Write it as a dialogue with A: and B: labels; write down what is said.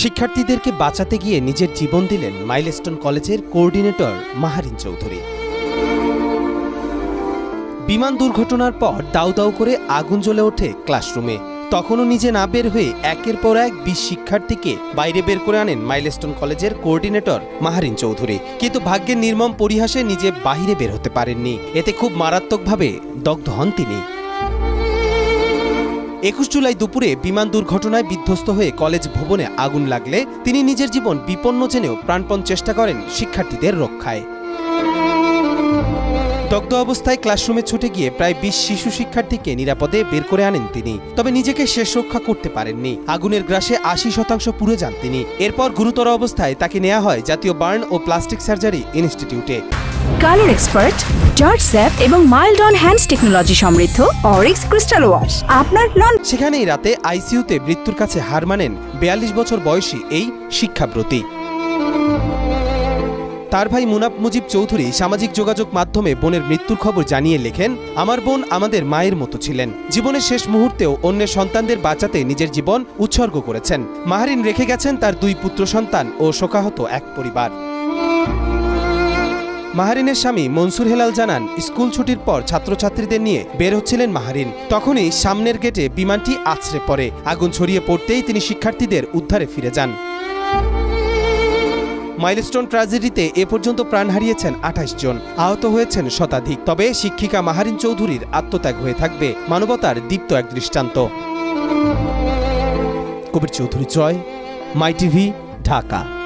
A: শিক্ষার্থীদেরকে বাঁচাতে গিয়ে নিজের জীবন দিলেন মাইলস্টোন কলেজের কোঅর্ডিনেটর মাহারিন চৌধুরী। বিমান দুর্ঘটনার পর দাউ দাউ করে আগুন জ্বলে ওঠে ক্লাসরুমে। তখনও নিজে না বের হয়ে একের পর এক ২০ শিক্ষার্থীকে বাইরে বের করে আনেন মাইলস্টোন কলেজের কোঅর্ডিনেটর মাহারিন চৌধুরী। কিন্তু ভাগ্যের নির্মম পরিহাসে নিজে বাহিরে বের হতে পারেননি। এতে খুব মারাত্মকভাবে দগ্ধ হন তিনি। ২১ জুলাই দুপুরে বিমান দুর্ঘটনায় বিধ্বস্ত হয়ে কলেজ ভবনে আগুন লাগলে তিনি নিজের জীবন বিপন্ন জেনেও প্রাণপণ চেষ্টা করেন শিক্ষার্থীদের রক্ষায়। দগ্ধ অবস্থায় ক্লাসরুমে ছুটে গিয়ে প্রায় ২০ শিশু শিক্ষার্থীকে নিরাপদে বের করে আনেন তিনি। তবে নিজেকে শেষ রক্ষা করতে পারেননি। আগুনের গ্রাসে ৮০% পুড়ে যান তিনি। এরপর গুরুতর অবস্থায় তাকে নেওয়া হয় জাতীয় বার্ন ও প্লাস্টিক সার্জারি ইনস্টিটিউটে।
B: কালার এক্সপার্ট, জর্জ স্যাপ এবং মাইল্ড অন হ্যান্ডস টেকনোলজি সমৃদ্ধ অরিক্স ক্রিস্টাল ওয়াশ আপনার লন।
A: সেখানেই রাতে আইসিইউতে মৃত্যুর কাছে হার মানেন ৪২ বছর বয়সী এই শিক্ষাব্রতী। তার ভাই মুনাফ মুজিব চৌধুরী সামাজিক যোগাযোগ মাধ্যমে বোনের মৃত্যুর খবর জানিয়ে লেখেন, আমার বোন আমাদের মায়ের মতো ছিলেন। জীবনের শেষ মুহূর্তেও অন্যের সন্তানদের বাঁচাতে নিজের জীবন উৎসর্গ করেছেন। মাহারিন রেখে গেছেন তার ২ পুত্র সন্তান ও শোকাহত এক পরিবার। মাহারিনের স্বামী মনসুর হেলাল জানান, স্কুল ছুটির পর ছাত্রছাত্রীদের নিয়ে বের হচ্ছিলেন মাহারিন। তখনই সামনের গেটে বিমানটি আছড়ে পড়ে। আগুন ছড়িয়ে পড়তেই তিনি শিক্ষার্থীদের উদ্ধারে ফিরে যান। মাইলস্টোন ট্র্যাজেডিতে এ পর্যন্ত প্রাণ হারিয়েছেন ২৮ জন, আহত হয়েছেন শতাধিক। তবে শিক্ষিকা মাহারিন চৌধুরীর আত্মত্যাগ হয়ে থাকবে মানবতার দীপ্ত এক দৃষ্টান্ত। কবির চৌধুরী জয়, মাই টিভি, ঢাকা।